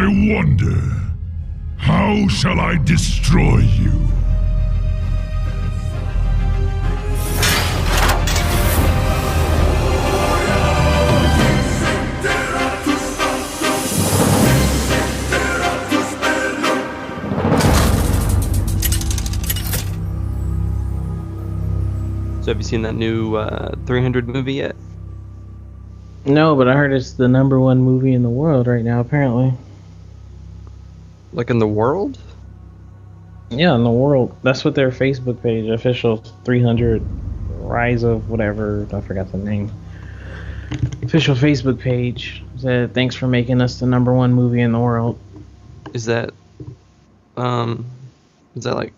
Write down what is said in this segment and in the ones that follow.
I wonder, how shall I destroy you? So have you seen that new 300 movie yet? No, but I heard it's the #1 movie in the world right now, apparently. Like in the world? Yeah, in the world. That's what their Facebook page, official 300 Rise of whatever, I forgot the name. Official Facebook page said, thanks for making us the #1 movie in the world. Is that like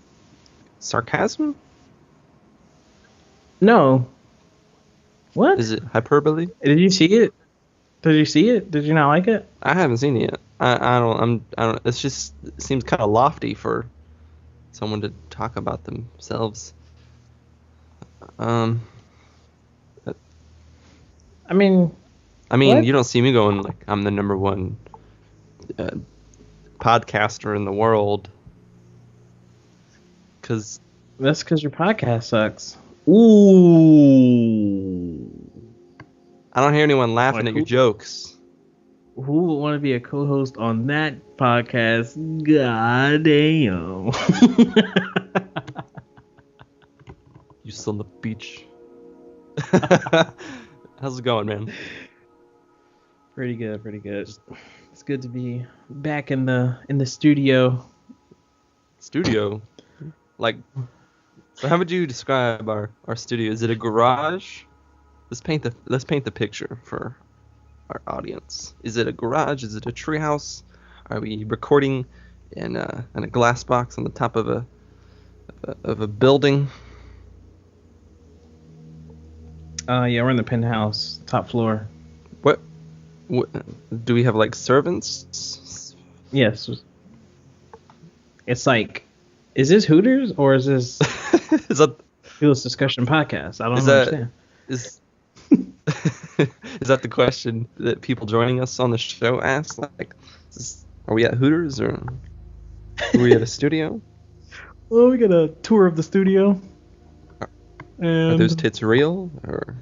sarcasm? No. What? Is it hyperbole? Did you see it? Did you see it? Did you not like it? I haven't seen it yet. I don't. It's just, it seems kind of lofty for someone to talk about themselves. I mean, what? You don't see me going like I'm the #1 podcaster in the world. That's because your podcast sucks. Ooh. I don't hear anyone laughing at your jokes. Who would want to be a co-host on that podcast? God damn. You son of a beach. How's it going, man? Pretty good. It's good to be back in the studio. Like, so how would you describe our studio? Is it a garage? Let's paint the picture for our audience. Is it a garage? Is it a treehouse? Are we recording in a glass box on the top of a building? Yeah, we're in the penthouse, top floor. What do we have, like, servants? Yes. It's like, is this Hooters or is this is that Duelists Discussion podcast? I don't understand. Is that the question that people joining us on the show ask? Like, are we at Hooters or are we at a studio? Well, we got a tour of the studio. Are those tits real? Or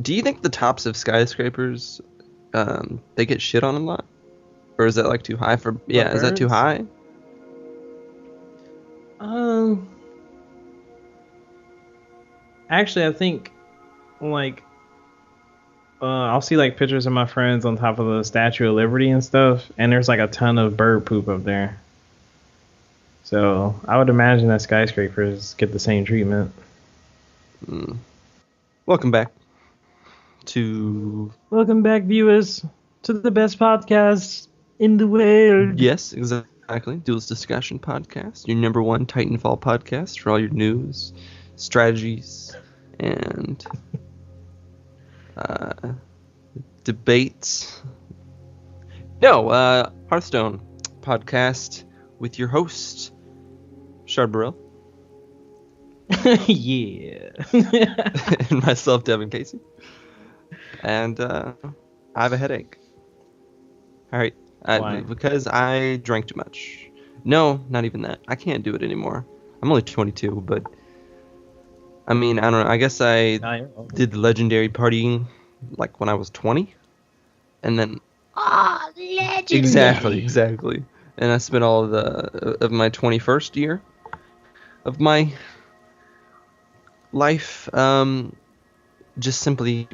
do you think the tops of skyscrapers, they get shit on a lot? Or is that like too high for? Yeah, is that too high? Actually, I think, like, I'll see like pictures of my friends on top of the Statue of Liberty and stuff, and there's like a ton of bird poop up there. So I would imagine that skyscrapers get the same treatment. Welcome back, viewers, to the best podcast in the world. Yes, exactly. Duelists Discussion podcast, your #1 Titanfall podcast for all your news, strategies, and debates. No, Hearthstone podcast with your host, Shard Burrell. Yeah. And myself, Devin Casey. And I have a headache. All right. Why? Because I drank too much. No, not even that. I can't do it anymore. I'm only 22, but I mean, I don't know. I guess I did the legendary partying like when I was 20, and then legendary. Exactly. And I spent all of my 21st year of my life just simply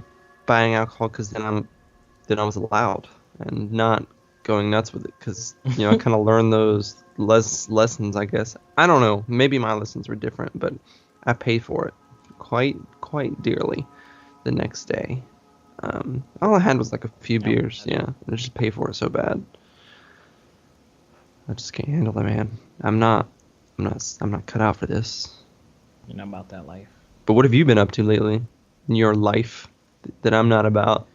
buying alcohol because then I was allowed and not going nuts with it because I kind of learned those lessons, I guess. I don't know. Maybe my lessons were different, but I paid for it quite dearly the next day. All I had was like a few beers. Yeah, I just paid for it so bad. I just can't handle it, man. I'm not cut out for this. You're not about that life. But what have you been up to lately in your life that I'm not about?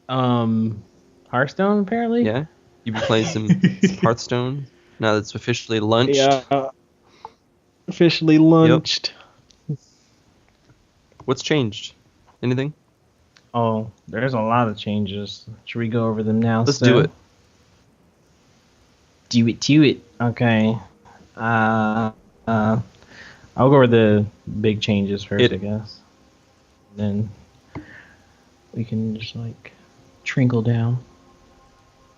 Hearthstone, apparently. Yeah, you've been playing some Hearthstone now that it's officially launched. Yeah, officially launched. Yep. What's changed? Anything? Oh, there's a lot of changes. Should we go over them now? Let's do it. Do it. Okay. Uh, uh, I'll go over the big changes first, I guess. Then we can just like trickle down.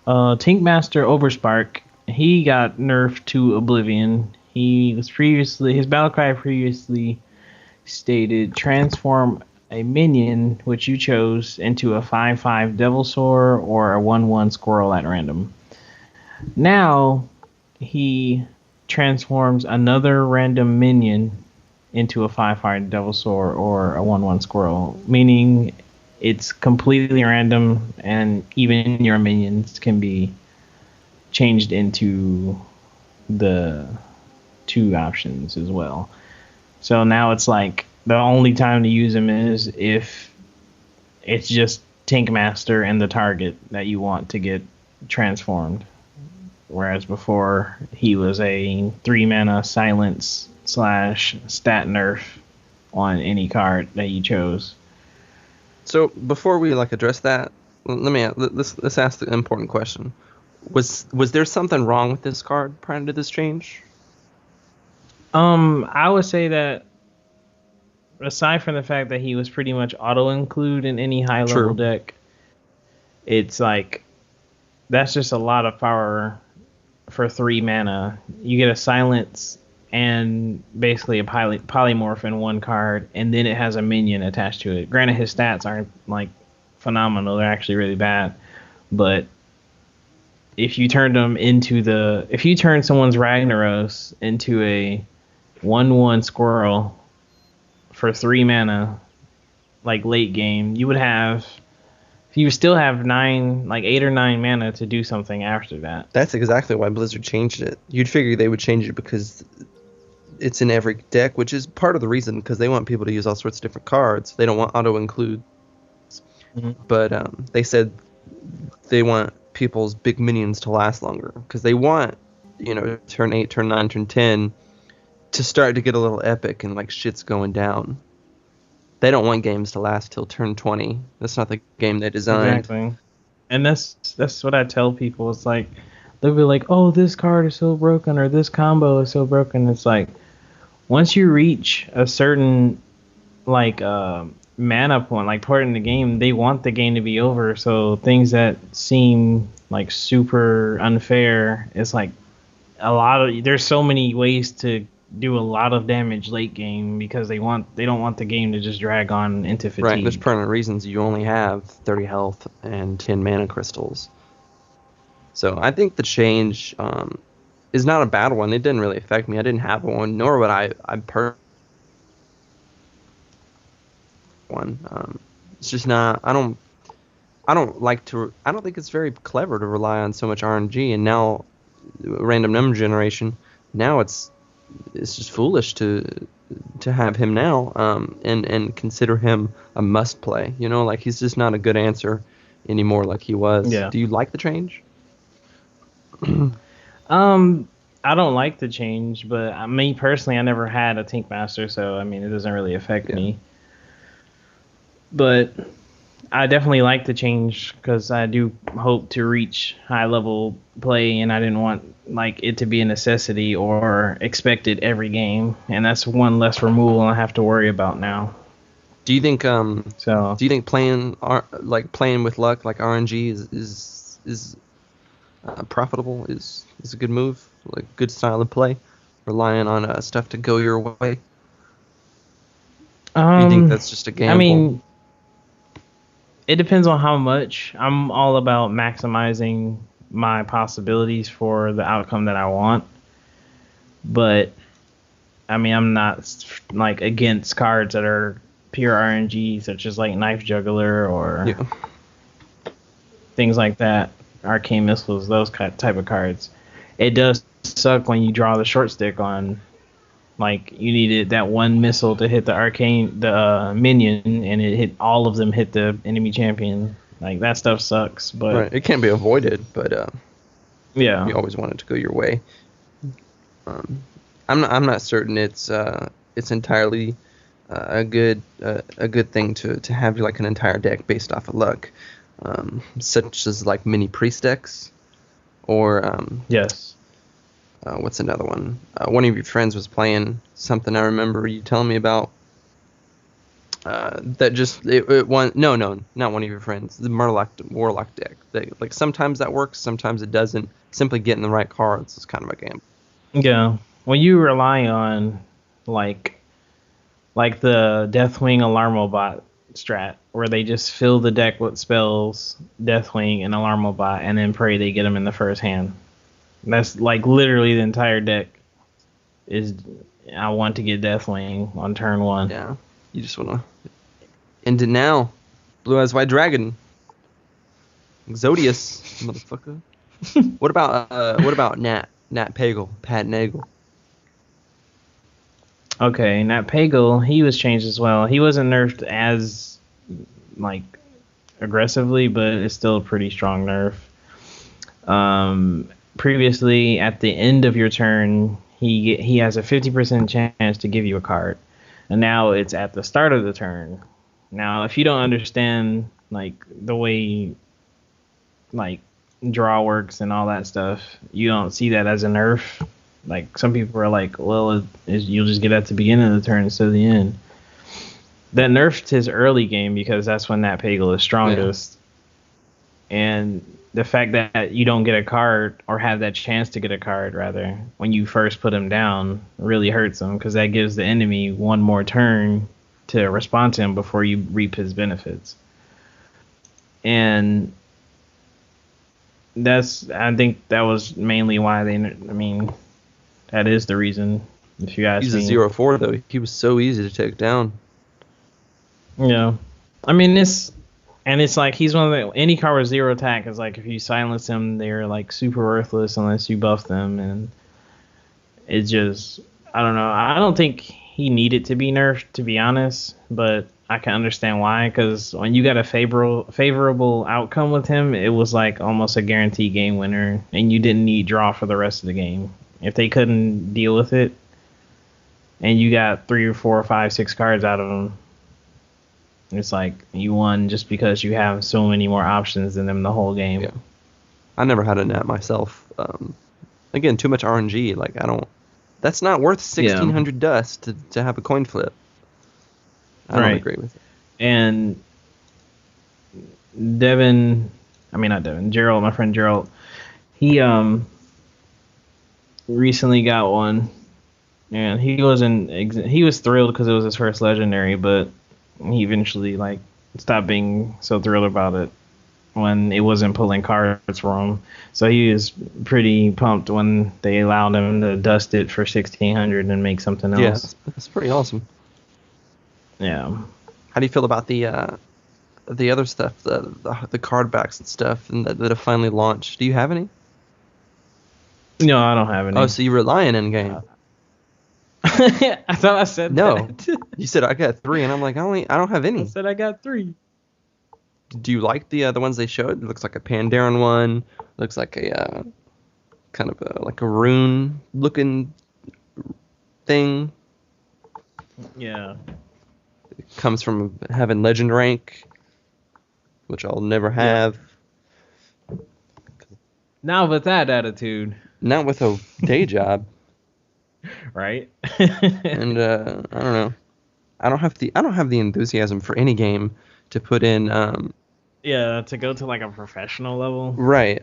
Tankmaster Overspark, he got nerfed to Oblivion. His battle cry previously stated transform a minion which you chose into a 5/5 Devilsaur or a 1/1 Squirrel at random. Now he transforms another random minion into a 5/5 Devilsaur or a 1/1 Squirrel, meaning it's completely random, and even your minions can be changed into the 2 options as well. So now it's like the only time to use him is if it's just Tankmaster and the target that you want to get transformed. Whereas before he was a 3-mana silence / stat nerf on any card that you chose. So before we address that, let's ask the important question. Was there something wrong with this card prior to this change? I would say that aside from the fact that he was pretty much auto include in any high level deck, it's like that's just a lot of power for 3 mana. You get a silence and basically a polymorph in one card, and then it has a minion attached to it. Granted, his stats aren't phenomenal; they're actually really bad. But if you turn someone's Ragnaros into a 1/1 Squirrel for 3 mana, late game, you would still have 8 or 9 mana to do something after that. That's exactly why Blizzard changed it. You'd figure they would change it because it's in every deck, which is part of the reason, because they want people to use all sorts of different cards. They don't want auto include. Mm-hmm. But they said they want people's big minions to last longer, because they want, turn 8, turn 9, turn 10 to start to get a little epic and shit's going down. They don't want games to last till turn 20. That's not the game they designed. Exactly. And that's what I tell people. It's like they'll be like, "Oh, this card is so broken," or "This combo is so broken." It's like once you reach a certain mana point, point in the game, they want the game to be over. So things that seem super unfair, it's there's so many ways to do a lot of damage late game because they don't want the game to just drag on into fatigue. Right, there's permanent reasons you only have 30 health and 10 mana crystals. So I think the change is not a bad one. It didn't really affect me. I didn't have one, nor would I one. It's just not. I don't think it's very clever to rely on so much RNG, and now random number generation. Now it's just foolish to have him now and consider him a must play. He's just not a good answer anymore like he was. Yeah. Do you like the change? I don't like the change, but me personally, I never had a Tankmaster, so it doesn't really affect me. But I definitely like the change because I do hope to reach high level play, and I didn't want it to be a necessity or expected every game, and that's one less removal I have to worry about now. Do you think do you think playing with luck RNG is profitable? Is a good move, good style of play, relying on stuff to go your way? You think that's just a gamble? It depends on how much. I'm all about maximizing my possibilities for the outcome that I want. But I'm not against cards that are pure RNG, such as Knife Juggler or things like that. Arcane Missiles, those type of cards. It does suck when you draw the short stick on. You needed that one missile to hit the minion, and all of them hit the enemy champion. That stuff sucks, but right. It can't be avoided, but yeah, you always want it to go your way. I'm not certain it's entirely a good thing to have like an entire deck based off of luck, such as like mini priest decks, or Yes. what's another one? One of your friends was playing something I remember you telling me about. That just it won. No, not one of your friends. The Warlock deck. Like sometimes that works, sometimes it doesn't. Simply getting the right cards is kind of a gamble. Yeah. When you rely on like the Deathwing Alarmobot strat, where they just fill the deck with spells, Deathwing and Alarmobot, and then pray they get them in the first hand. That's like literally the entire deck. Is I want to get Deathwing on turn 1. Yeah, you just wanna end it now. Blue Eyes White Dragon, Exodius, motherfucker. What about Nat Pagel, Pat Nagel? Okay, Nat Pagel, he was changed as well. He wasn't nerfed as like aggressively, but it's still a pretty strong nerf. Previously, at the end of your turn, he has a 50% chance to give you a card, and now it's at the start of the turn. Now, if you don't understand like the way like draw works and all that stuff, you don't see that as a nerf. Like some people are like, well, you'll just get at the beginning of the turn instead of the end. That nerfed his early game because that's when that Pagel is strongest. Yeah. And the fact that you don't get a card, or have that chance to get a card rather, when you first put him down, really hurts him, because that gives the enemy one more turn to respond to him before you reap his benefits. And I think that was mainly why that is the reason. If you ask me, he's a 0/4 though. He was so easy to take down. Yeah, it's like he's one of the, any card with 0 attack is like, if you silence him, they're like super worthless unless you buff them, and it's just, I don't know. I don't think he needed to be nerfed, to be honest, but I can understand why, because when you got a favorable outcome with him, it was like almost a guaranteed game winner, and you didn't need draw for the rest of the game. If they couldn't deal with it, and you got 3 or 4 or 5, 6 cards out of them, it's like you won just because you have so many more options than them the whole game. Yeah. I never had a Nat myself. Again, too much RNG. Like, that's not worth 1,600 dust to have a coin flip. I don't agree with it. And Gerald, my friend Gerald, he recently got one, and he was thrilled because it was his first legendary, but he eventually like stopped being so thrilled about it when it wasn't pulling cards for him. So he was pretty pumped when they allowed him to dust it for 1,600 and make something else. Yeah, that's pretty awesome. Yeah. How do you feel about the other stuff, the card backs and stuff, and that have finally launched? Do you have any? No, I don't have any. Oh, so you rely on in-game? I thought I said no. That. You said I got 3, and I'm like, I don't have any. I said I got 3. Do you like the ones they showed? It looks like a Pandaren one. Looks like a kind of like a rune looking thing. Yeah. It comes from having legend rank, which I'll never have. Now with that attitude. Not with a day job. Right. And I don't know. I don't have the enthusiasm for any game to put in. To go to like a professional level. Right.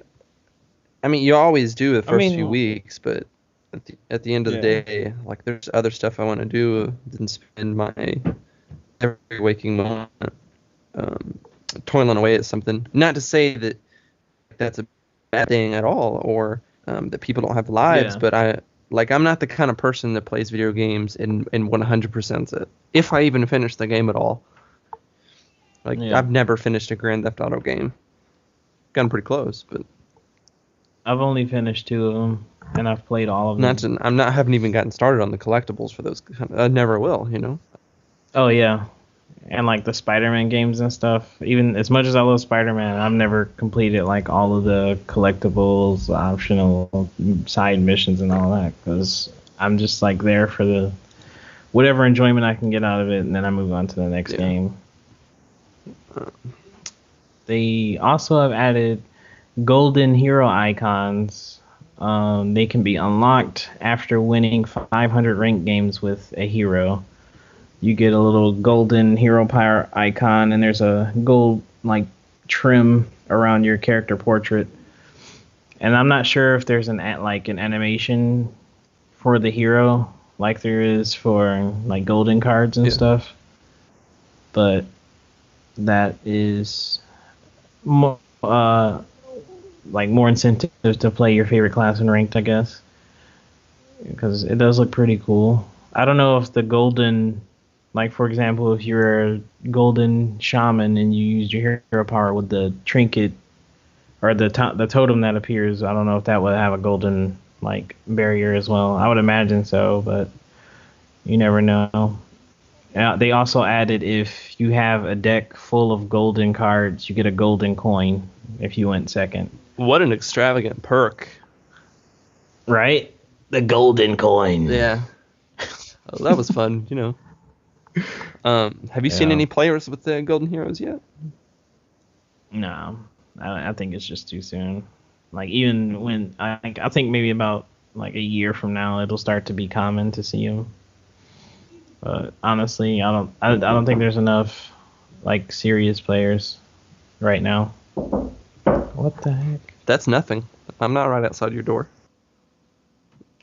I mean, you always do the first few weeks, but at the end of the day, like, there's other stuff I want to do than spend my every waking moment toiling away at something. Not to say that that's a bad thing at all, or that people don't have lives, but I'm not the kind of person that plays video games and 100%s it. If I even finish the game at all. I've never finished a Grand Theft Auto game. Gotten pretty close, but I've only finished 2 of them, and I've played all of them. Haven't even gotten started on the collectibles for those. I never will, you know. Oh yeah, and like the Spider-Man games and stuff. Even as much as I love Spider-Man, I've never completed like all of the collectibles, optional side missions, and all that, because I'm just like there for whatever enjoyment I can get out of it, and then I move on to the next game. They also have added golden hero icons. They can be unlocked after winning 500 ranked games with a hero. You get a little golden hero power icon, and there's a gold like trim around your character portrait. And I'm not sure if there's an animation for the hero like there is for like golden cards and stuff. But that is more more incentives to play your favorite class in ranked, I guess, because it does look pretty cool. I don't know if the golden, like for example, if you're a golden shaman and you use your hero power with the trinket or the totem that appears, I don't know if that would have a golden like barrier as well. I would imagine so, but you never know. They also added if you have a deck full of golden cards, you get a golden coin if you went second. What an extravagant perk. Right? The golden coin. Yeah. Oh, that was fun, you know. Have you seen any players with the golden heroes yet? No. I think it's just too soon. Like even when I think maybe about like a year from now it'll start to be common to see them. But honestly, I don't think there's enough like serious players right now. What the heck? That's nothing. I'm not right outside your door.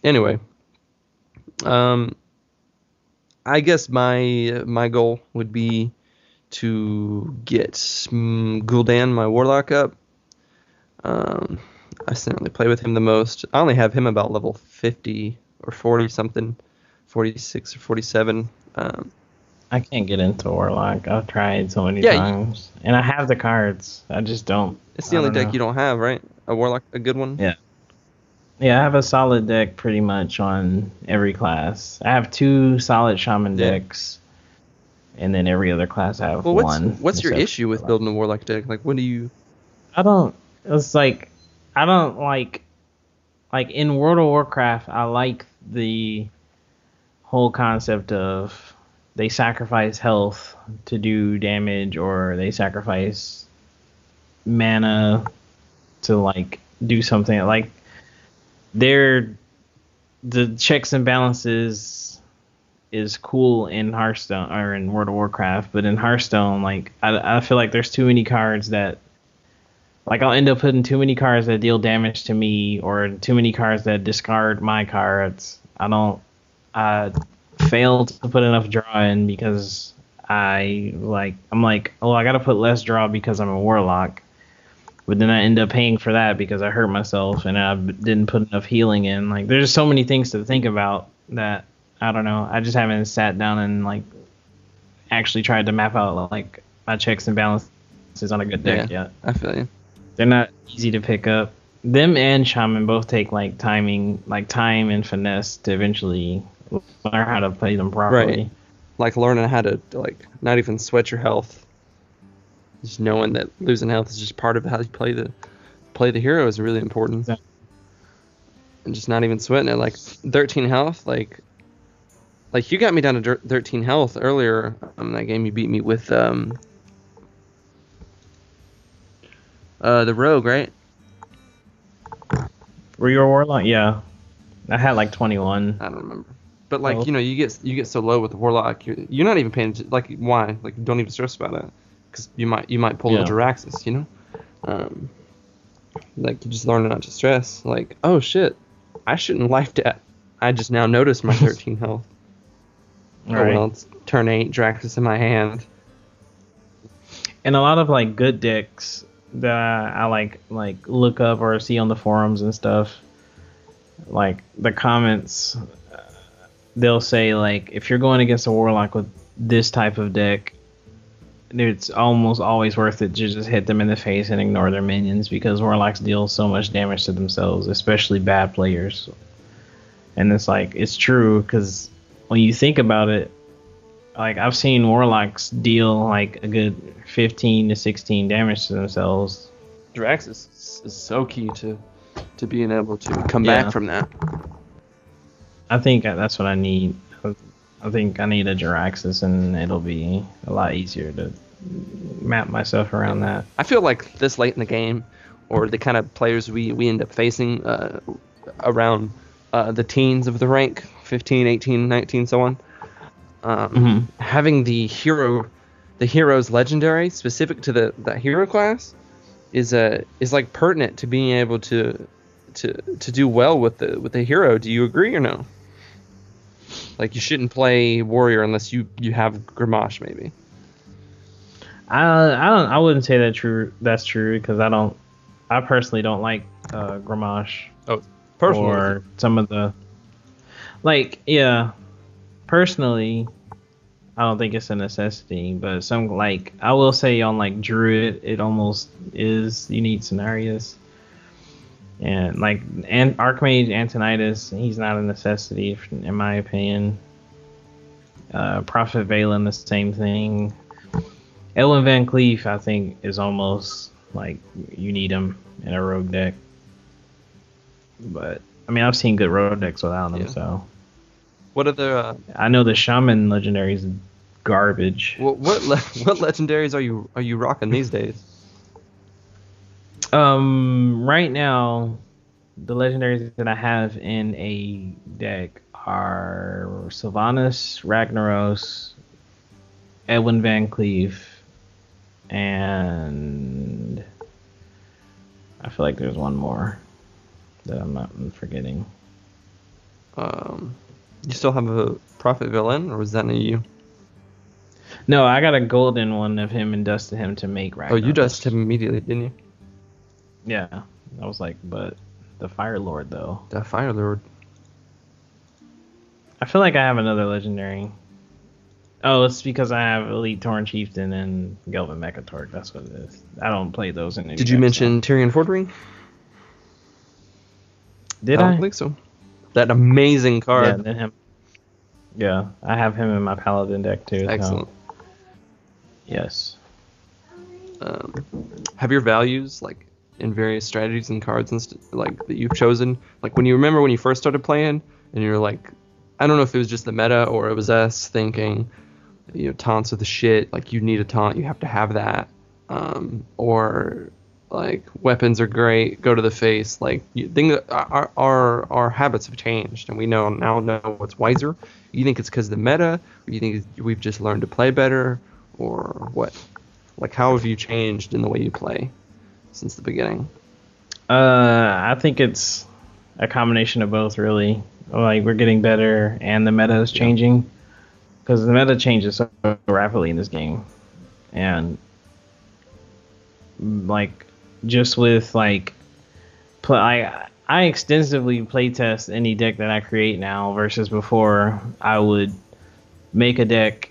Anyway, I guess my goal would be to get Gul'dan, my warlock, up. I certainly play with him the most. I only have him about level 50 or 40 something, 46 or 47. I can't get into Warlock. I've tried so many times, and I have the cards. I just don't. It's the only deck you don't have, right? A Warlock, a good one? Yeah. Yeah, I have a solid deck pretty much on every class. I have 2 solid Shaman decks, and then every other class I have one. What's your issue with building a Warlock deck? Like, what do you... It's like, I don't like in World of Warcraft, I like the whole concept of they sacrifice health to do damage, or they sacrifice mana to like do something. Like the checks and balances is cool in Hearthstone or in World of Warcraft, but in Hearthstone, like I feel like there's too many cards that like I'll end up putting too many cards that deal damage to me, or too many cards that discard my cards. I failed to put enough draw in because I'm like, oh, I gotta put less draw because I'm a warlock. But then I end up paying for that because I hurt myself and I didn't put enough healing in. Like, there's just so many things to think about that I don't know. I just haven't sat down and like actually tried to map out like my checks and balances on a good deck yet. I feel you. They're not easy to pick up. Them and Shaman both take like timing, like time and finesse to eventually learn how to play them properly. Right. Like learning how to like not even sweat your health. Just knowing that losing health is just part of how you play the hero is really important. Yeah. And just not even sweating it. Like 13 health, like you got me down to 13 health earlier in that game. You beat me with the rogue, right? Were you a warlock? Yeah, I had like 21. I don't remember. But like you know, you get so low with the warlock, you're not even paying attention. Like why? Like don't even stress about it, because you might pull a Jiraxis, you know. Like you just learn not to stress. Like oh shit, I shouldn't life that. I just now noticed my 13 health. Right. Oh well, it's turn 8 Jiraxis in my hand. And a lot of like good decks that I like look up or see on the forums and stuff, like the comments, they'll say like if you're going against a warlock with this type of deck, it's almost always worth it to just hit them in the face and ignore their minions, because warlocks deal so much damage to themselves, especially bad players. And it's like, it's true, because when you think about it, like I've seen warlocks deal like a good 15 to 16 damage to themselves. Jiraxis is so key to being able to come back from that. I think that's what I need. I think I need a Jiraxis, and it'll be a lot easier to map myself around that. I feel like this late in the game, or the kind of players we end up facing around the teens of the rank, 15, 18, 19, so on, having the hero's legendary specific to that hero class is like pertinent to being able to do well with the hero. Do you agree or no? Like, you shouldn't play warrior unless you have Gramash, maybe. I wouldn't say that's true because I personally don't like Gramash. Oh, personally, or some of the personally I don't think it's a necessity, but some, like, I will say on like Druid it almost is. You need scenarios, and like Archmage Antonidas, he's not a necessity in my opinion. Prophet Valen, the same thing. Elwyn Van Cleef, I think, is almost like you need him in a rogue deck. But I mean, I've seen good rogue decks without him. So what other? I know the Shaman legendary is garbage. What legendaries are you rocking these days? Right now, the legendaries that I have in a deck are Sylvanas, Ragnaros, Edwin Van Cleef, and I feel like there's one more that I'm not forgetting. You still have a Prophet Villain, or was that new you? No, I got a golden one of him and dusted him to make Ragnaros. Oh, you dusted him immediately, didn't you? Yeah. I was like, but the Fire Lord, though. The Fire Lord. I feel like I have another legendary. Oh, it's because I have Elite Torn Chieftain and Gelvin Mechatork. That's what it is. I don't play those in any Did you mention Tyrion Fordring? Did I don't think so. That amazing card. Yeah, then him. Yeah, I have him in my Paladin deck too. Excellent. So. Yes. Have your values, like, in various strategies and cards and like that you've chosen, like when you first started playing and you're like, I don't know if it was just the meta or it was us thinking, taunts are the shit, like you need a taunt, you have to have that, or like weapons are great, go to the face, like you think that our habits have changed and we now know what's wiser. You think it's because of the meta, or you think we've just learned to play better, or what? Like, how have you changed in the way you play since the beginning? I think it's a combination of both, really. Like, we're getting better and the meta is changing, because the meta changes so rapidly in this game. And like, just with like I extensively playtest any deck that I create now versus before. I would make a deck,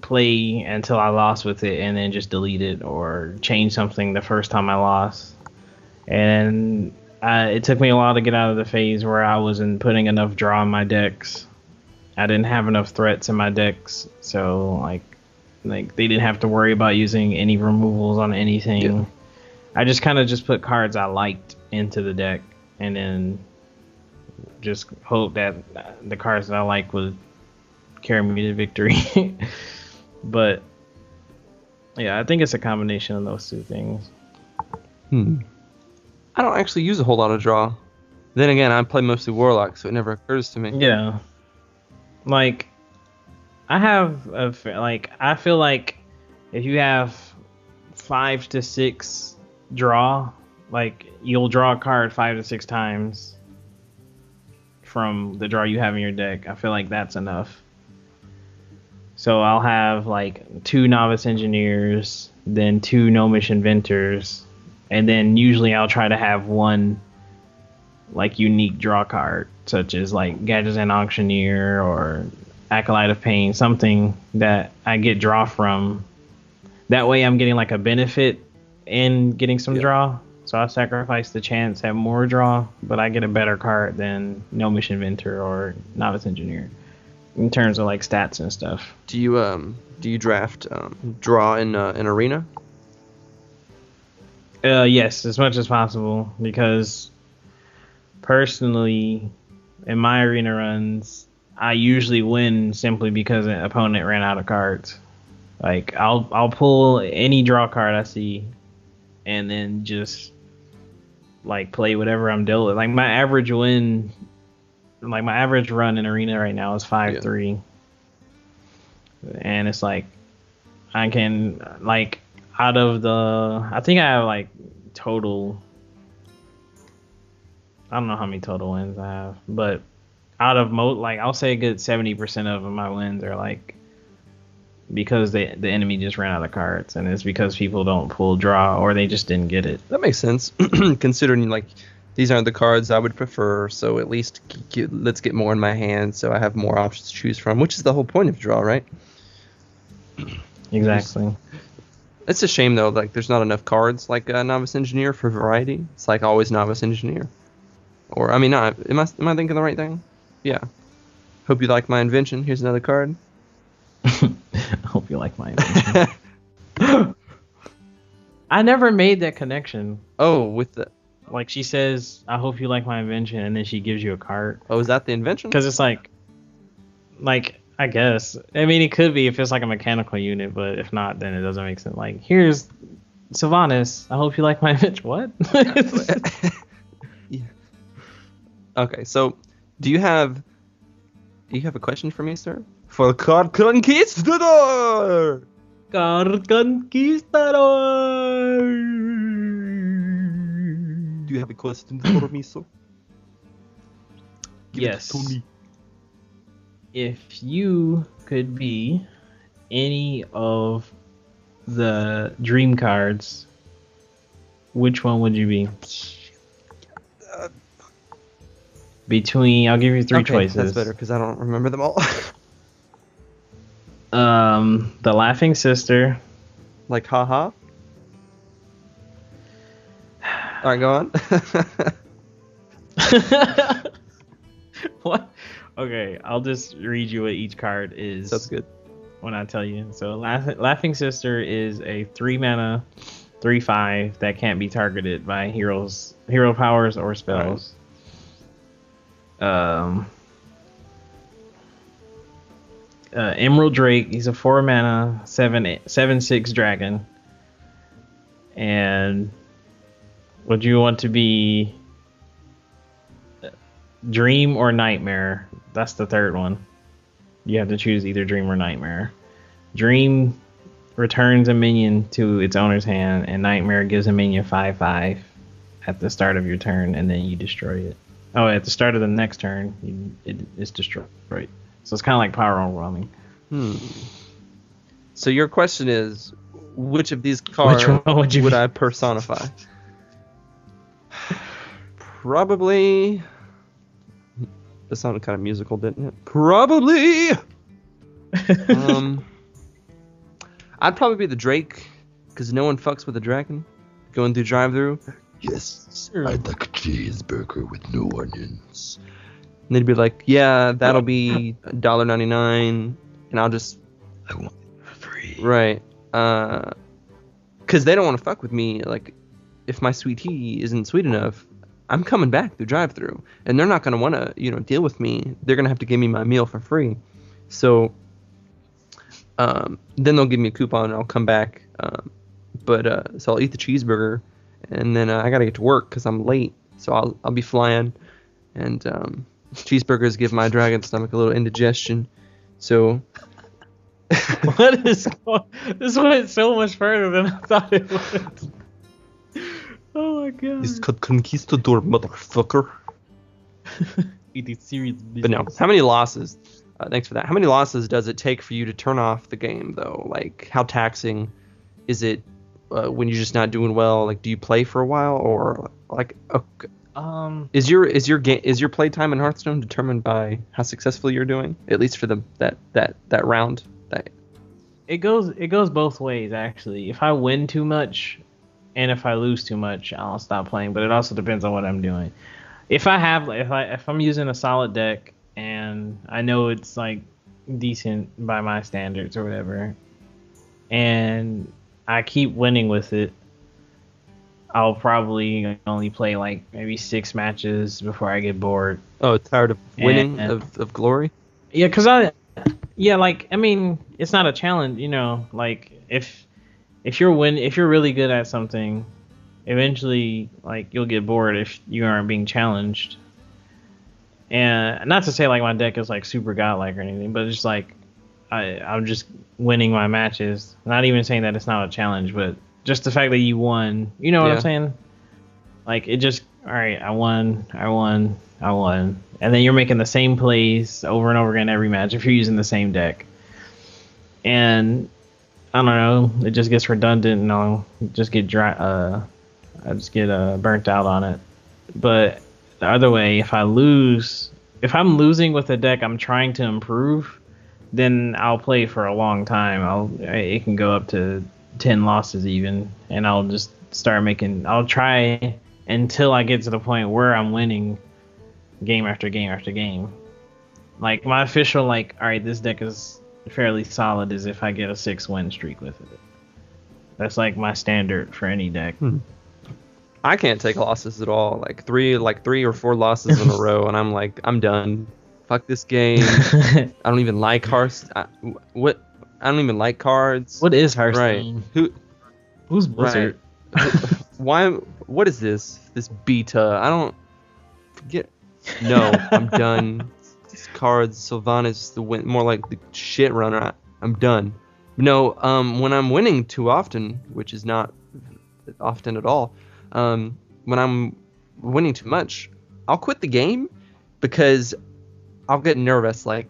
play until I lost with it, and then just delete it or change something the first time I lost. And it took me a while to get out of the phase where I wasn't putting enough draw in my decks. I didn't have enough threats in my decks, so like they didn't have to worry about using any removals on anything. Yeah. I just kind of put cards I liked into the deck, and then just hope that the cards that I like would carry me to victory. But yeah, I think it's a combination of those two things. I don't actually use a whole lot of draw. Then again, I play mostly Warlock, so it never occurs to me. Yeah. Like, I feel like if you have 5 to 6 draw, like, you'll draw a card 5 to 6 times from the draw you have in your deck. I feel like that's enough. So I'll have like 2 Novice Engineers, then 2 Gnomish Inventors, and then usually I'll try to have 1 like unique draw card, such as like Gadgetzan Auctioneer or Acolyte of Pain, something that I get draw from. That way I'm getting like a benefit in getting some draw. So I sacrifice the chance to have more draw, but I get a better card than Gnomish Inventor or Novice Engineer in terms of like stats and stuff. Do you draft draw in Arena? Yes, as much as possible, because personally in my Arena runs I usually win simply because an opponent ran out of cards. Like I'll pull any draw card I see, and then just like play whatever I'm dealt with. Like my average win, like my average run in arena right now is 5-3, and it's like I can like out of the I think I have like total. I don't know how many total wins I have, but out of like I'll say a good 70% of my wins are like because the enemy just ran out of cards, and it's because people don't pull draw or they just didn't get it. That makes sense, considering like these aren't the cards I would prefer. So at least let's get more in my hand, so I have more options to choose from, which is the whole point of draw, right? Exactly. It's a shame though, like there's not enough cards like Novice Engineer for variety. It's like always Novice Engineer, or I mean, not. Am I thinking the right thing? Yeah. Hope you like my invention. Here's another card. I hope you like my invention. I never made that connection. Oh, with the. Like she says, I hope you like my invention, and then she gives you a card. Oh, is that the invention? Because it's like I guess. I mean, it could be if it's like a mechanical unit, but if not, then it doesn't make sense. Like, here's Sylvanas. I hope you like my invention. What? Yeah. Okay, so do you have a question for me, sir? For Card Conquistador! Card Conquistador! Do you have a question for me, sir? Give Yes. it to me. If you could be any of the dream cards, which one would you be? Between, I'll give you three choices. That's better because I don't remember them all. The Laughing Sister. Like, haha. Alright, go on. What? Okay, I'll just read you what each card is. That's good. When I tell you. So, Laughing Sister is a 3-mana, 3/5 that can't be targeted by hero powers or spells. Emerald Drake, he's a 4-mana 7/6 dragon. And would you want to be Dream or Nightmare? That's the third one. You have to choose either Dream or Nightmare. Dream returns a minion to its owner's hand, and Nightmare gives a minion 5/5 at the start of your turn, and then you destroy it. Oh, at the start of the next turn, it's destroyed. So it's kind of like power overwhelming. So your question is, which of these cards would I personify? Probably. That sounded kind of musical, didn't it? Probably. I'd probably be the Drake, because no one fucks with a dragon. Going through drive-through. Yes, sir. I'd like a cheeseburger with no onions. And they'd be like, yeah, that'll be $1.99, and I'll just... I want it free. Right. Because they don't want to fuck with me. Like, if my sweet tea isn't sweet enough, I'm coming back through drive-through, and they're not going to want to, deal with me. They're going to have to give me my meal for free. So, then they'll give me a coupon, and I'll come back. So I'll eat the cheeseburger, and then I got to get to work because I'm late. So I'll be flying, and cheeseburgers give my dragon stomach a little indigestion. So... What is going? This went so much further than I thought it would. Oh my god. It's called Conquistador, motherfucker. It is serious business. But no, how many losses? Thanks for that. How many losses does it take for you to turn off the game, though? Like, how taxing is it when you're just not doing well? Like, do you play for a while, or like, is your play time in Hearthstone determined by how successful you're doing? At least for that round. It goes both ways, actually. If I win too much and if I lose too much, I'll stop playing, but it also depends on what I'm doing. If I'm using a solid deck and I know it's like decent by my standards or whatever, and I keep winning with it, I'll probably only play like maybe 6 matches before I get bored. Oh, tired of winning of glory? Yeah, like I mean, it's not a challenge, you know. Like if you're really good at something, eventually like you'll get bored if you aren't being challenged. And not to say like my deck is like super godlike or anything, but it's just like I'm just winning my matches. Not even saying that it's not a challenge, but just the fact that you won. You know what I'm Yeah. saying? Like it just all right. I won, and then you're making the same plays over and over again every match if you're using the same deck. And I don't know, it just gets redundant, and I'll just get I just get burnt out on it. But the other way, if I'm losing with a deck I'm trying to improve, then I'll play for a long time. It can go up to 10 losses even, and I'll just I'll try until I get to the point where I'm winning game after game after game. Like my official like, all right, this deck is fairly solid is if I get a 6-win streak with it. That's like my standard for any deck. I can't take losses at all. Like three or four losses in a row, and I'm like, I'm done. Fuck this game. I don't even like Hearthstone. I don't even like cards. What is Hearthstone? Right. Who's Blizzard? Right. Why? What is this? This beta? I don't forget. No, I'm done. These cards, Sylvanas, more like the shit runner. I'm done. No, when I'm winning too often, which is not often at all, when I'm winning too much, I'll quit the game because I'll get nervous. Like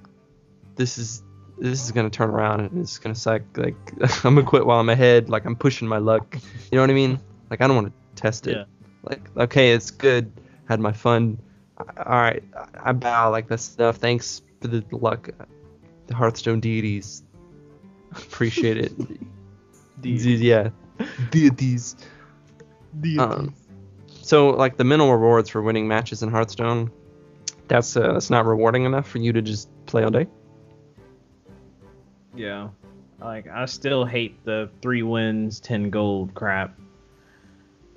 this is gonna turn around and it's gonna suck. Like I'm gonna quit while I'm ahead. Like I'm pushing my luck. You know what I mean? Like I don't want to test it. Yeah. Like okay, it's good. Had my fun. All right, I bow. Like that's stuff. Thanks for the luck, the Hearthstone deities. Appreciate it. Yeah, deities. So like the minimal rewards for winning matches in Hearthstone, that's not rewarding enough for you to just play all day. Yeah. Like I still hate the 3 wins, 10 gold crap.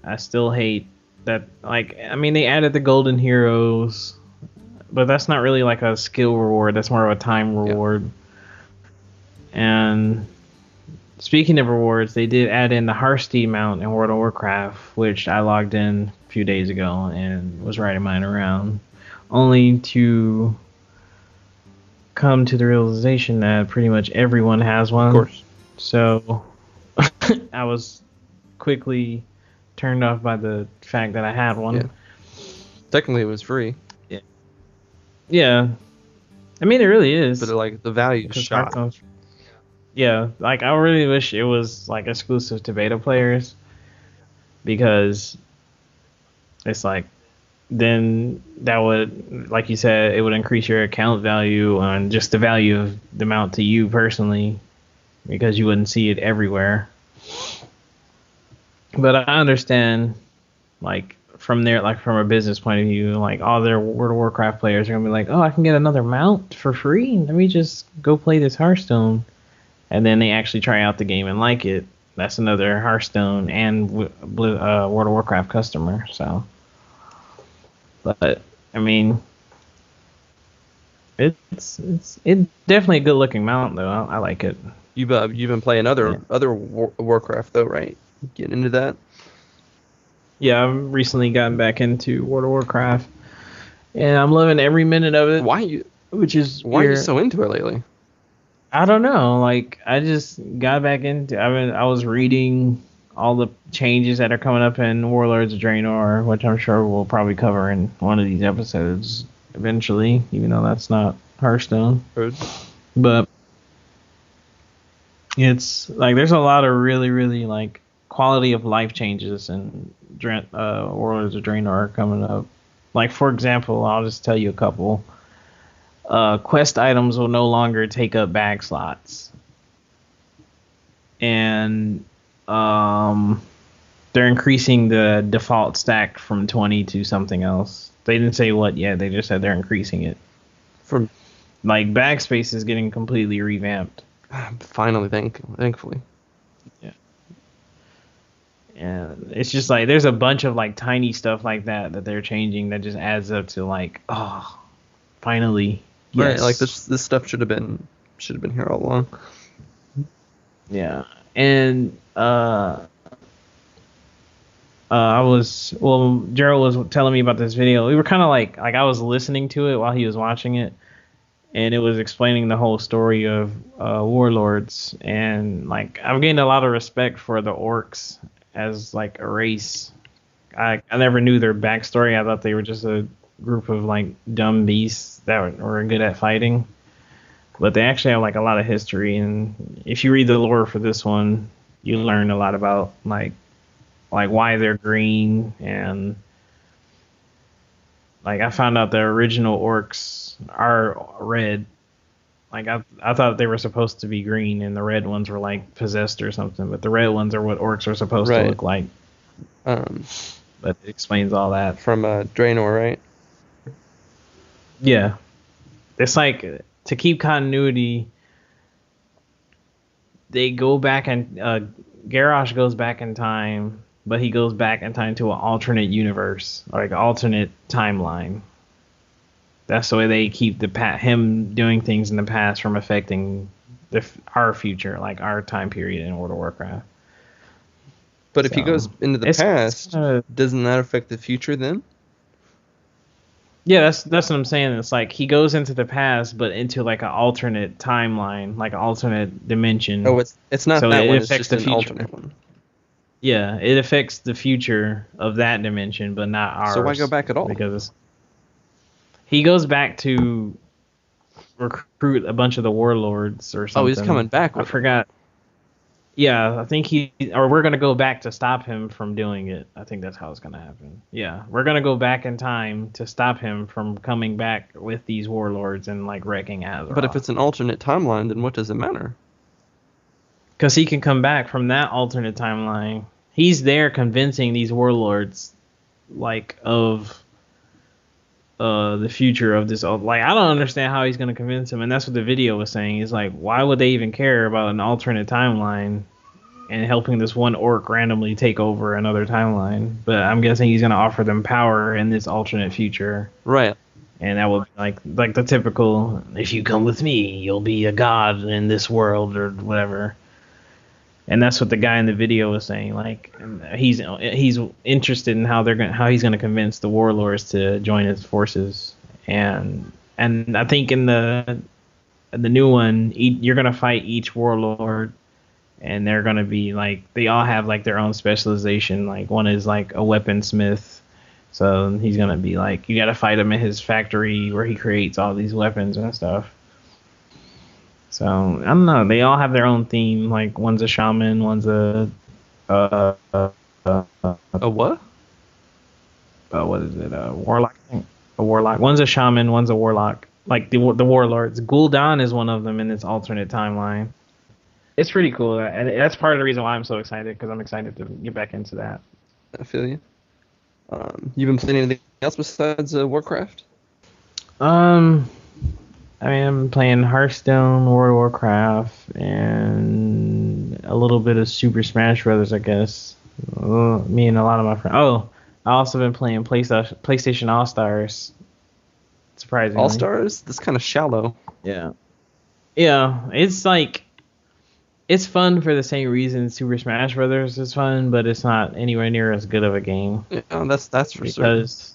I still hate that. Like I mean, they added the golden heroes, but that's not really like a skill reward. That's more of a time reward. Yeah. And speaking of rewards, they did add in the Hearthstone mount in World of Warcraft, which I logged in a few days ago and was riding mine around, only to come to the realization that pretty much everyone has one. Of course. So I was quickly turned off by the fact that I had one. Yeah. Technically, it was free. Yeah. Yeah. I mean, it really is. But like the value is shot. Yeah, like I really wish it was like exclusive to beta players, because it's like then that would, like you said, it would increase your account value and just the value of the mount to you personally, because you wouldn't see it everywhere. But I understand, like from a business point of view, like all their World of Warcraft players are gonna be like, oh, I can get another mount for free. Let me just go play this Hearthstone. And then they actually try out the game and like it. That's another Hearthstone and World of Warcraft customer. So, but I mean, it's definitely a good looking mount though. I like it. You've been playing other Warcraft though, right? Getting into that. Yeah, I've recently gotten back into World of Warcraft, and I'm loving every minute of it. Why are you so into it lately? I don't know. Like I just got back into. I was reading all the changes that are coming up in Warlords of Draenor, which I'm sure we'll probably cover in one of these episodes eventually, even though that's not Hearthstone. Heard. But it's like there's a lot of really, really like quality of life changes in Warlords of Draenor coming up. Like for example, I'll just tell you a couple. Quest items will no longer take up bag slots, and they're increasing the default stack from 20 to something else. They didn't say what yet. They just said they're increasing it. From like bag space is getting completely revamped. Finally, thankfully. Yeah. And it's just like there's a bunch of like tiny stuff like that they're changing that just adds up to like, oh, finally Right, like this stuff should have been here all along. Yeah, and Gerald was telling me about this video. We were kind of like I was listening to it while he was watching it, and it was explaining the whole story of warlords, and like I've gained a lot of respect for the orcs as like a race. I never knew their backstory. I thought they were just a group of like dumb beasts that were good at fighting, but they actually have like a lot of history. And if you read the lore for this one, you learn a lot about like why they're green, and like I found out the original orcs are red. Like I thought they were supposed to be green and the red ones were like possessed or something, but the red ones are what orcs are supposed to look like. But it explains all that. From Draenor, right? Yeah. It's like to keep continuity, they go back and Garrosh goes back in time, but he goes back in time to an alternate universe, like alternate timeline. That's the way they keep him doing things in the past from affecting our future, like our time period in World of Warcraft. But if he goes into the past, doesn't that affect the future then? Yeah, that's what I'm saying. It's like he goes into the past, but into like an alternate timeline, like an alternate dimension. Oh, it's not so that one. It's just an alternate one. Yeah, it affects the future of that dimension, but not ours. So why go back at all? Because he goes back to recruit a bunch of the warlords or something. Oh, he's coming back. I forgot. Yeah, I think we're going to go back to stop him from doing it. I think that's how it's going to happen. Yeah, we're going to go back in time to stop him from coming back with these warlords and like wrecking Azeroth. But if it's an alternate timeline, then what does it matter? Because he can come back from that alternate timeline. He's there convincing these warlords like of the future of this. Like, I don't understand how he's going to convince him, and that's what the video was saying. He's like, why would they even care about an alternate timeline and helping this one orc randomly take over another timeline? But I'm guessing he's going to offer them power in this alternate future, right? And that will be like the typical, if you come with me, you'll be a god in this world or whatever. And that's what the guy in the video was saying. Like, he's interested in how he's gonna convince the warlords to join his forces. And I think in the new one, you're gonna fight each warlord, and they're gonna be like, they all have like their own specialization. Like one is like a weaponsmith, so he's gonna be like, you gotta fight him in his factory where he creates all these weapons and stuff. So I don't know. They all have their own theme. Like one's a shaman, one's a what? What is it? A warlock. A warlock. One's a shaman, one's a warlock. Like the warlords. Gul'dan is one of them in this alternate timeline. It's pretty cool, and that's part of the reason why I'm so excited, because I'm excited to get back into that. I feel you. You've been playing anything else besides Warcraft? I mean, I'm playing Hearthstone, World of Warcraft, and a little bit of Super Smash Brothers, I guess. Me and a lot of my friends. Oh, I also been playing PlayStation All Stars. Surprisingly. All Stars? That's kind of shallow. Yeah. Yeah, it's like, it's fun for the same reason Super Smash Brothers is fun, but it's not anywhere near as good of a game. Yeah, that's for sure. Because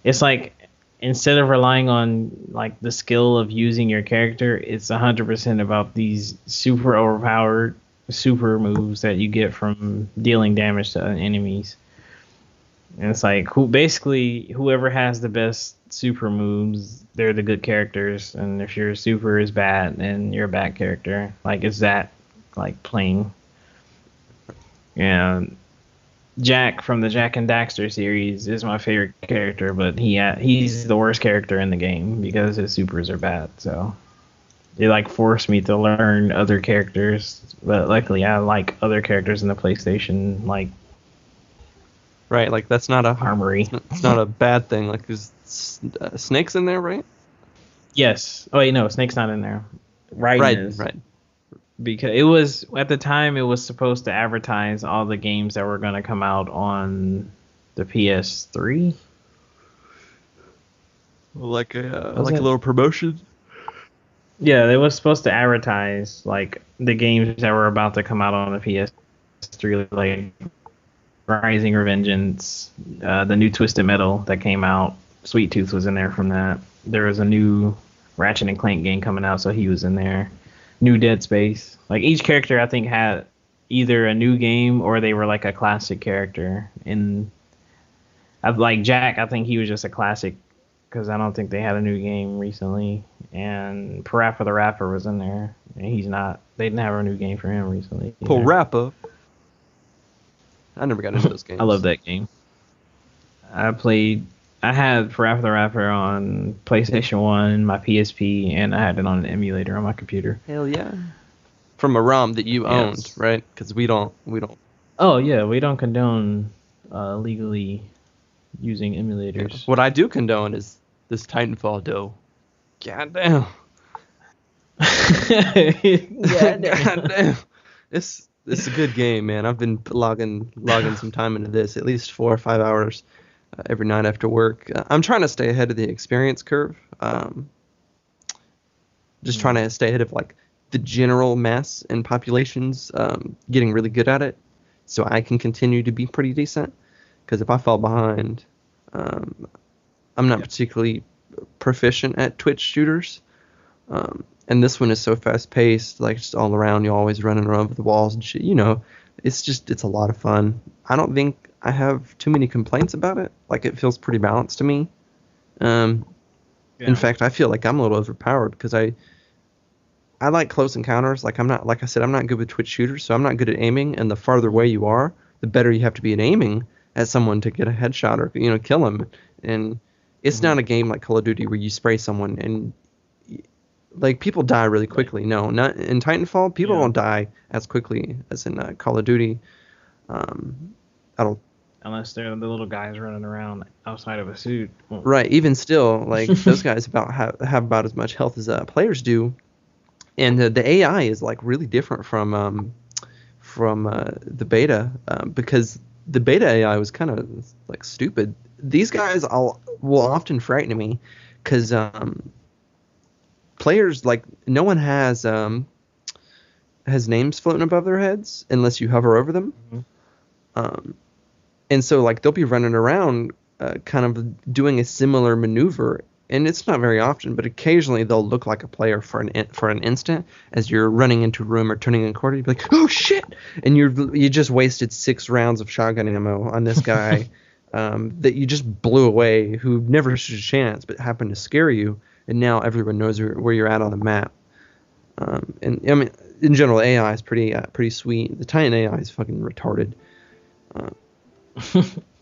it's like, instead of relying on like the skill of using your character, it's 100% about these super overpowered super moves that you get from dealing damage to enemies. And it's like, whoever has the best super moves, they're the good characters. And if your super is bad, then you're a bad character. Like, it's that like plain. And Jack from the Jack and Daxter series is my favorite character, but he's the worst character in the game because his supers are bad. So they like forced me to learn other characters, but luckily I like other characters in the PlayStation, like right, like that's not a armory. It's not a bad thing. Like there's Snake's in there, right? Yes. Oh wait, no, Snake's not in there. Right. Because it was, at the time, it was supposed to advertise all the games that were going to come out on the PS3. Like a Was it? little promotion. Yeah, they was supposed to advertise like the games that were about to come out on the PS3, like Rising Revengeance, the new Twisted Metal that came out. Sweet Tooth was in there from that. There was a new Ratchet and Clank game coming out, so he was in there. New Dead Space. Like each character, I think had either a new game or they were like a classic character. And like Jack, I think he was just a classic because I don't think they had a new game recently. And Parappa the Rapper was in there, and he's not. They didn't have a new game for him recently. either. Parappa. I never got into those games. I love that game. I played. I had Parappa the Rapper on PlayStation 1, my PSP, and I had it on an emulator on my computer. Hell yeah. From a ROM that you owned, Yes. right? Because we don't. Oh yeah, we don't condone legally using emulators. What I do condone is this Titanfall dough. Goddamn. Goddamn. It's a good game, man. I've been logging some time into this, at least 4 or 5 hours every night after work. I'm trying to stay ahead of the experience curve. Just trying to stay ahead of like the general mass and populations, getting really good at it, so I can continue to be pretty decent. Because if I fall behind, I'm not particularly proficient at Twitch shooters. And this one is so fast paced, like just all around, you're always running over the walls and shit. It's a lot of fun. I don't think I have too many complaints about it. Like it feels pretty balanced to me. In fact, I feel like I'm a little overpowered because I like close encounters. Like I'm not good with Twitch shooters, so I'm not good at aiming. And the farther away you are, the better you have to be at aiming at someone to get a headshot or kill them. And it's not a game like Call of Duty where you spray someone and like people die really quickly. No, not in Titanfall. People don't die as quickly as in Call of Duty. I don't. Unless they're the little guys running around outside of a suit. Right. Even still, like those guys have about as much health as players do, and the AI is like really different from the beta because the beta AI was kind of like stupid. These guys will often frighten me because players, like, no one has names floating above their heads unless you hover over them. And so like they'll be running around kind of doing a similar maneuver, and it's not very often, but occasionally they'll look like a player for an instant as you're running into a room or turning a corner. You'd be like, oh shit, and you just wasted 6 rounds of shotgun ammo on this guy that you just blew away, who never stood a chance but happened to scare you. And now everyone knows where you're at on the map. And I mean, in general, AI is pretty sweet. The Titan AI is fucking retarded.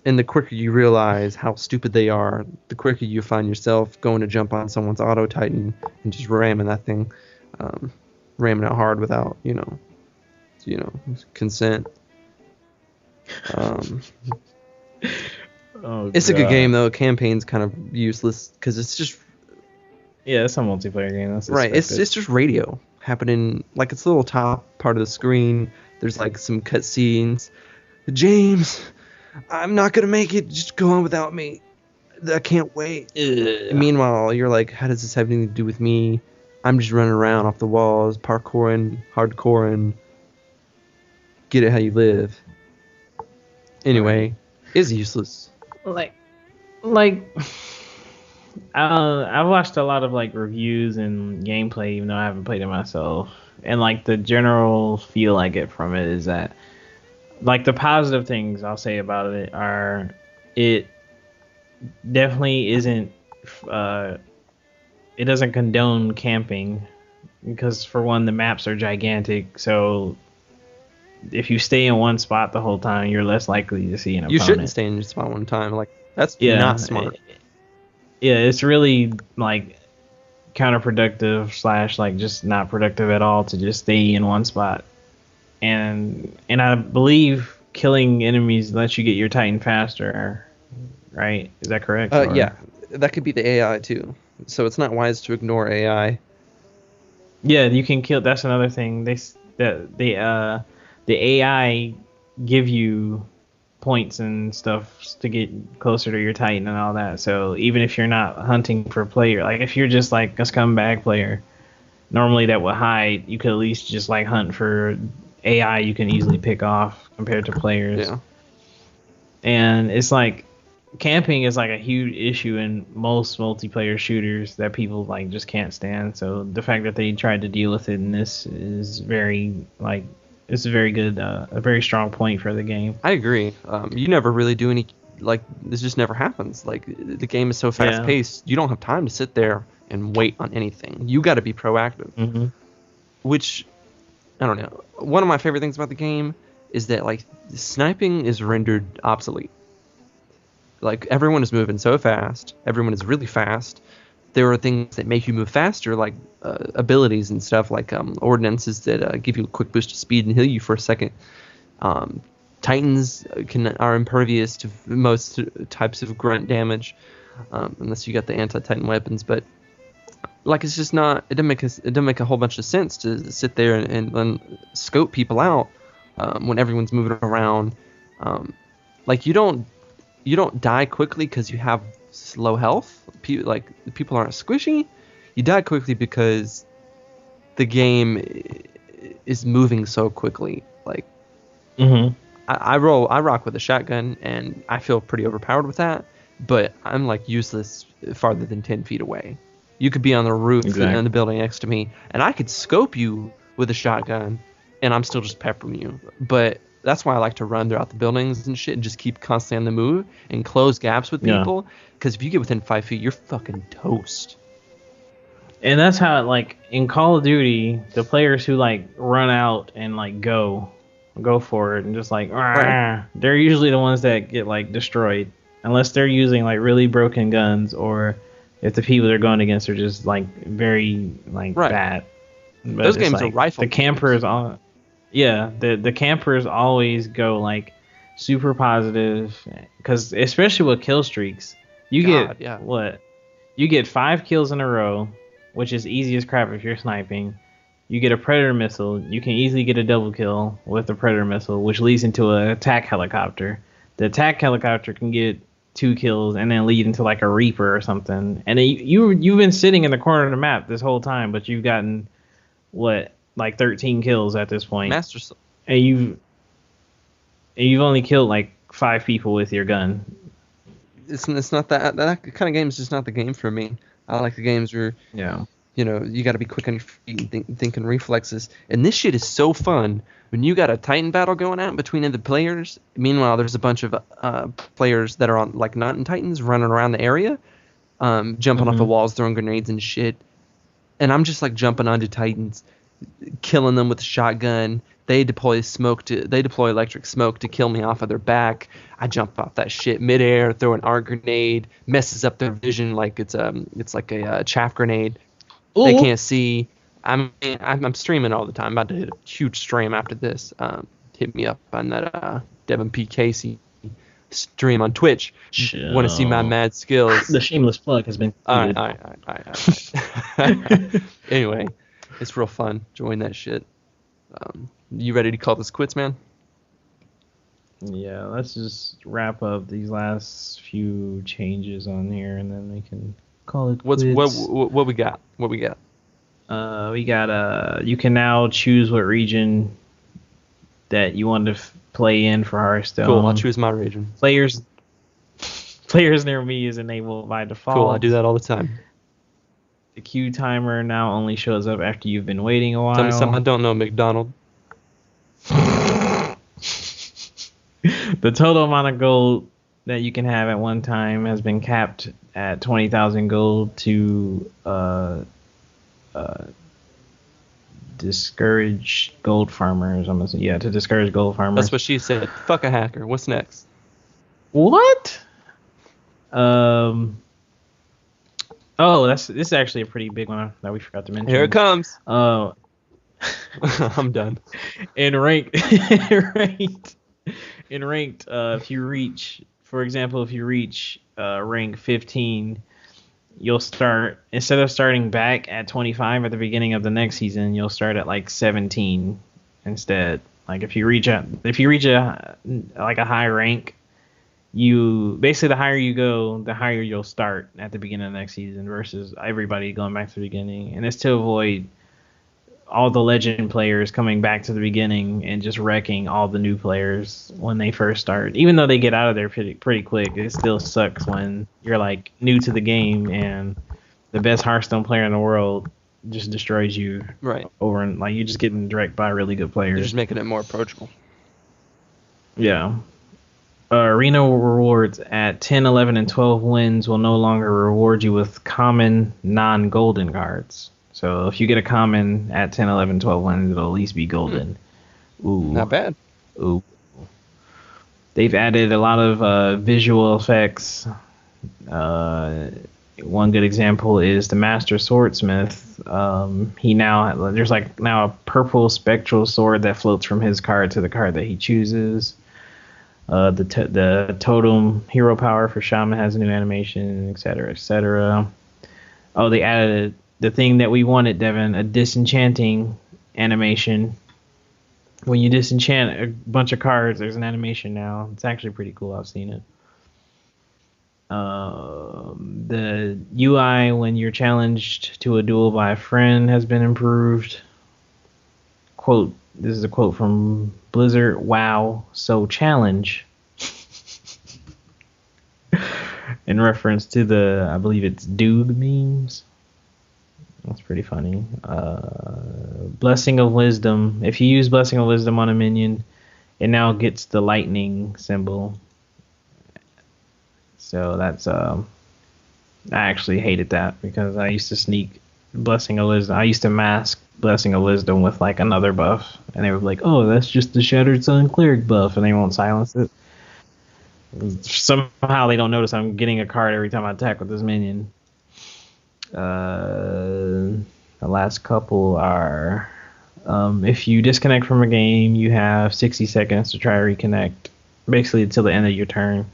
And the quicker you realize how stupid they are, the quicker you find yourself going to jump on someone's auto Titan and just ramming that thing, ramming it hard without, consent. It's a good game though. Campaign's kind of useless because it's just. Yeah, it's a multiplayer game. That's right. It's just radio happening. Like it's a little top part of the screen. There's like some cutscenes. James, I'm not gonna make it. Just go on without me. I can't wait. Meanwhile, you're like, how does this have anything to do with me? I'm just running around off the walls, parkouring, hardcoring. Get it how you live. Anyway, it's useless. I've watched a lot of like reviews and gameplay, even though I haven't played it myself. And like the general feel I get from it is that, like, the positive things I'll say about it are, it definitely isn't, it doesn't condone camping, because for one, the maps are gigantic. So if you stay in one spot the whole time, you're less likely to see an opponent. You shouldn't stay in your spot one time. Like that's not smart. Yeah, it's really like counterproductive / like just not productive at all to just stay in one spot. And I believe killing enemies lets you get your Titan faster, right? Is that correct? Yeah, that could be the AI too. So it's not wise to ignore AI. Yeah, you can kill. That's another thing. The AI give you points and stuff to get closer to your Titan and all that. So even if you're not hunting for a player, like if you're just like a scumbag player, normally that would hide, you could at least just like hunt for AI you can easily pick off compared to players. Yeah. And it's like camping is like a huge issue in most multiplayer shooters that people like just can't stand. So the fact that they tried to deal with it in this is very like it's a very good, a very strong point for the game. I agree. You never really do any, like, this just never happens. Like, the game is so fast paced, you don't have time to sit there and wait on anything. You got to be proactive. Mm-hmm. Which, I don't know. One of my favorite things about the game is that, like, sniping is rendered obsolete. Like, everyone is moving so fast. Everyone is really fast. There are things that make you move faster, like abilities and stuff, like ordinances that give you a quick boost of speed and heal you for a second. Titans are impervious to most types of grunt damage, unless you got the anti-Titan weapons. But like, it's just not. It doesn't make a whole bunch of sense to sit there and scope people out when everyone's moving around. Like, you don't die quickly because you have slow health. People aren't squishy. You die quickly because the game is moving so quickly. Like, I rock with a shotgun, and I feel pretty overpowered with that. But I'm like useless farther than 10 feet away. You could be on the roof in the building next to me, and I could scope you with a shotgun, and I'm still just peppering you. But that's why I like to run throughout the buildings and shit and just keep constantly on the move and close gaps with people. Because if you get within 5 feet, you're fucking toast. And that's how, like, in Call of Duty, the players who, like, run out and, like, go for it and just, like, they're usually the ones that get, like, destroyed. Unless they're using, like, really broken guns, or if the people they're going against are just, like, very, like, bad. But those games are rifle the campers on... Yeah, the campers always go like super positive, because especially with kill streaks, you get 5 kills in a row, which is easy as crap if you're sniping. You get a predator missile, you can easily get a double kill with the predator missile, which leads into an attack helicopter. The attack helicopter can get 2 kills and then lead into like a reaper or something. And you've been sitting in the corner of the map this whole time, but you've gotten like 13 kills at this point. And you've only killed like 5 people with your gun. It's not that kind of game is just not the game for me. I like the games where you got to be quick on your feet and thinking reflexes. And this shit is so fun when you got a Titan battle going on between the players. Meanwhile, there's a bunch of players that are on like not in Titans running around the area, jumping off the walls, throwing grenades and shit. And I'm just like jumping onto Titans, killing them with a shotgun. They deploy electric smoke to kill me off of their back. I jump off that shit midair, throw an arc grenade, messes up their vision like it's like a chaff grenade. Ooh. They can't see. I'm streaming all the time. I'm about to hit a huge stream after this. Hit me up on that Devin P. Casey stream on Twitch. Want to see my mad skills? The shameless plug has been. All right. Anyway, it's real fun. Join that shit. You ready to call this quits, man? Yeah, let's just wrap up these last few changes on here, and then we can call it quits. What we got? We got you can now choose what region that you want to play in for Hearthstone. Cool, I'll choose my region. Players near me is enabled by default. Cool, I do that all the time. The queue timer now only shows up after you've been waiting a while. Tell me something I don't know, McDonald. The total amount of gold that you can have at one time has been capped at 20,000 gold to discourage gold farmers. To discourage gold farmers. That's what she said. Fuck a hacker. What's next? What? This is actually a pretty big one that we forgot to mention. Here it comes. I'm done. In ranked, if you reach, for example, rank 15, you'll start, instead of starting back at 25 at the beginning of the next season, you'll start at like 17 instead. Like if you reach a high rank you basically, the higher you go, the higher you'll start at the beginning of the next season versus everybody going back to the beginning. And it's to avoid all the legend players coming back to the beginning and just wrecking all the new players when they first start. Even though they get out of there pretty quick, it still sucks when you're like new to the game and the best Hearthstone player in the world just destroys you. Right. Over and like you're just getting wrecked by really good players. They're just making it more approachable. Yeah. Arena rewards at 10, 11, and 12 wins will no longer reward you with common non-golden cards. So if you get a common at 10, 11, 12 wins, it'll at least be golden. Ooh. Not bad. Ooh. They've added a lot of visual effects. One good example is the Master Swordsmith. There's now a purple spectral sword that floats from his card to the card that he chooses. The totem hero power for Shaman has a new animation, etc., etc. Oh, they added the thing that we wanted, Devin, a disenchanting animation. When you disenchant a bunch of cards, there's an animation now. It's actually pretty cool. I've seen it. The UI when you're challenged to a duel by a friend has been improved. Quote, this is a quote from Blizzard. Wow, so challenge. In reference to the, I believe it's Doog memes. That's pretty funny. Blessing of Wisdom. If you use Blessing of Wisdom on a minion, it now gets the lightning symbol. So that's I actually hated that because I used to sneak Blessing of Wisdom. I used to mask Blessing of Wisdom with like another buff, and they were like, "Oh, that's just the Shattered Sun Cleric buff," and they won't silence it. Somehow they don't notice I'm getting a card every time I attack with this minion. The last couple are if you disconnect from a game, you have 60 seconds to try to reconnect, basically until the end of your turn.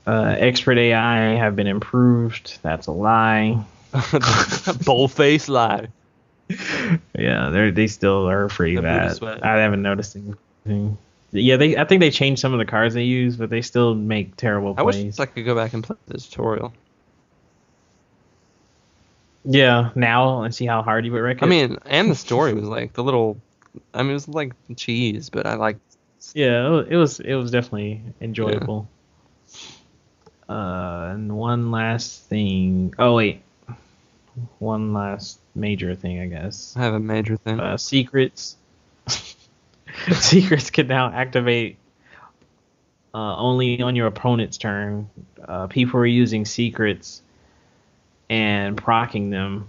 Expert AI have been improved. That's a lie. Bullface lie. Yeah, they still are pretty bad. I haven't noticed anything. Yeah, I think they changed some of the cards they use, but they still make terrible plays. I wish I could go back and play the tutorial. Yeah, now and see how hard you would wreck it. I mean, and the story was like the little. I mean, it was like cheese, but I liked. Yeah, it was definitely enjoyable. Yeah. And one last thing. Oh wait, one last major thing, I guess. I have a major thing. Secrets. Secrets can now activate only on your opponent's turn. People are using secrets and proccing them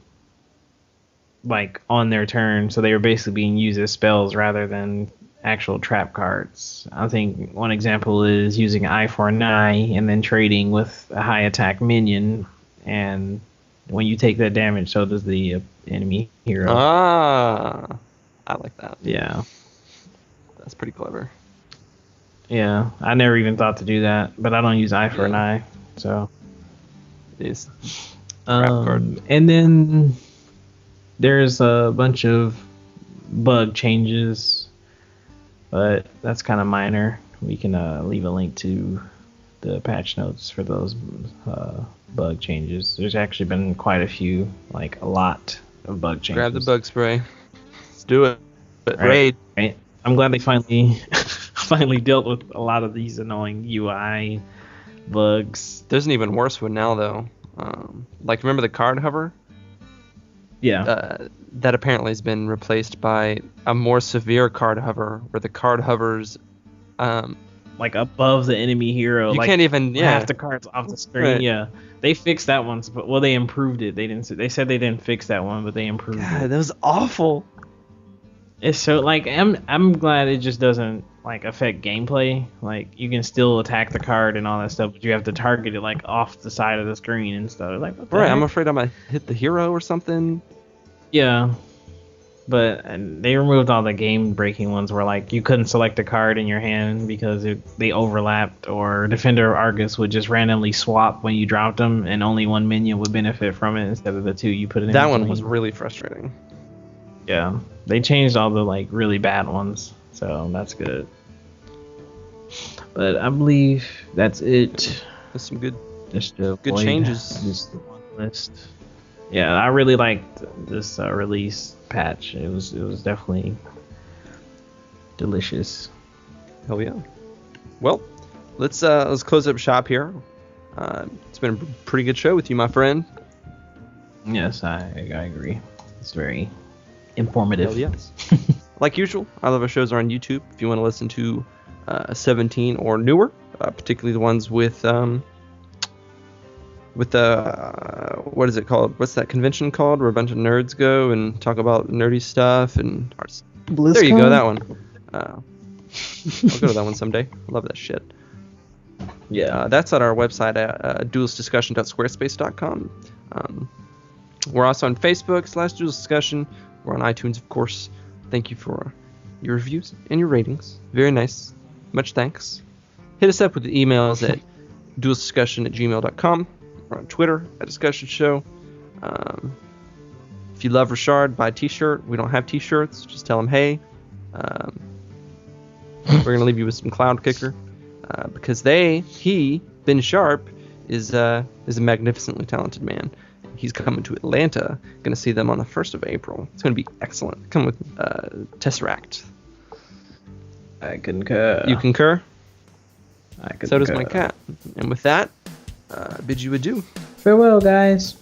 like on their turn, so they were basically being used as spells rather than actual trap cards. I think one example is using Eye for an Eye and then trading with a high attack minion, and when you take that damage, so does the enemy hero. Ah, I like that. Yeah. That's pretty clever. Yeah, I never even thought to do that, but I don't use Eye for an Eye, so. It is. Card. And then there's a bunch of bug changes, but that's kind of minor. We can leave a link to the patch notes for those bug changes. There's actually been quite a few, like a lot of bug changes. Grab the bug spray. Let's do it. Right. I'm glad they finally dealt with a lot of these annoying UI bugs. There's an even worse one now, though. Like, remember the card hover? Yeah. That apparently has been replaced by a more severe card hover, where the card hovers, like above the enemy hero. You like can't even half the cards off the screen. Right. Yeah. They fixed that one, but they improved it. They said they didn't fix that one, but they improved it. That was awful. It's so like I'm glad it just doesn't like affect gameplay. Like you can still attack the card and all that stuff, but you have to target it like off the side of the screen and stuff. Like what the heck? I'm afraid I might hit the hero or something. Yeah, but they removed all the game-breaking ones where like you couldn't select a card in your hand because they overlapped, or Defender or Argus would just randomly swap when you dropped them, and only one minion would benefit from it instead of the two you put it in. That one was really frustrating. Yeah, they changed all the like really bad ones, so that's good. But I believe that's it. There's some good Just to Good avoid changes. this long list. Yeah, I really liked this release patch. It was definitely delicious. Hell yeah. Well, let's close up shop here. It's been a pretty good show with you, my friend. Yes, I agree. It's very informative. Hell yes. Like usual, I love our shows are on YouTube. If you want to listen to 17 or newer, particularly the ones with the what is it called? What's that convention called? Where a bunch of nerds go and talk about nerdy stuff and BlizzCon? there you go, that one. I'll go to that one someday. I love that shit. Yeah. That's at our website at duelistdiscussion.squarespace.com. We're also on Facebook /Duelist Discussion. We're on iTunes, of course. Thank you for your reviews and your ratings. Very nice. Much thanks. Hit us up with the emails at duelistdiscussion@gmail.com. We're on Twitter at Discussion Show. If you love Rashard, buy a t-shirt. We don't have t-shirts. Just tell him, hey. We're going to leave you with some Cloud Kicker. Because Ben Sharp, is a magnificently talented man. He's coming to Atlanta. Going to see them on the 1st of April. It's going to be excellent. Come with Tesseract. I concur. You concur? I concur. So does my cat. And with that, bid you adieu. Farewell, guys.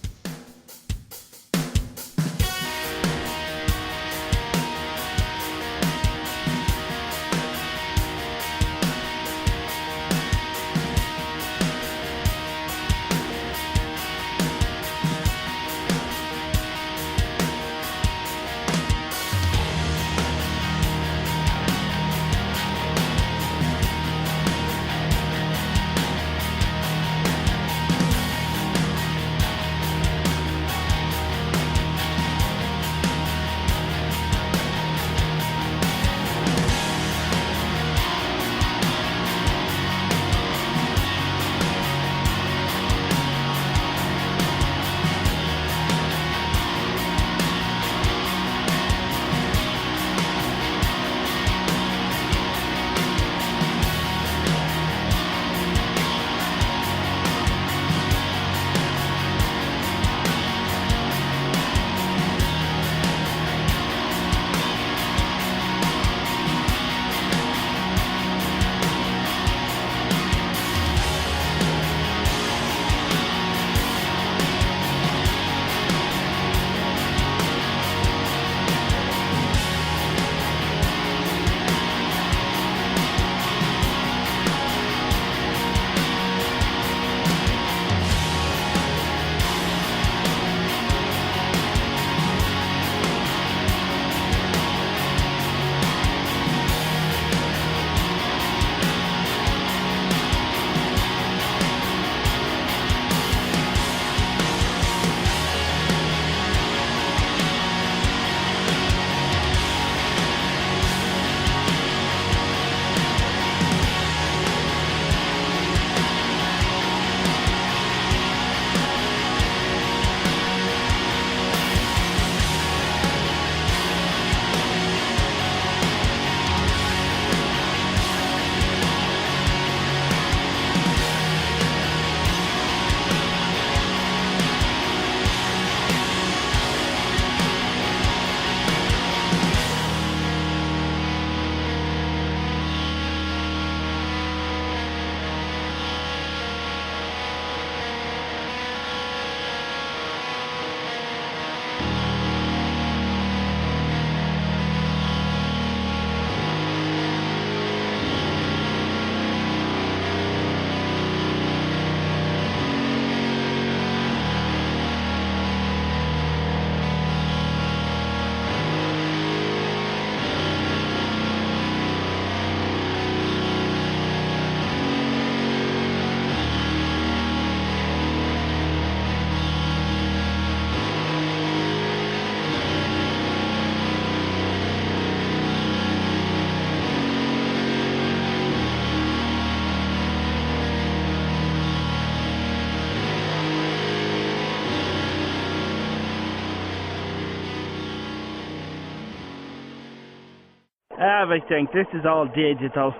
Everything. This is all digital.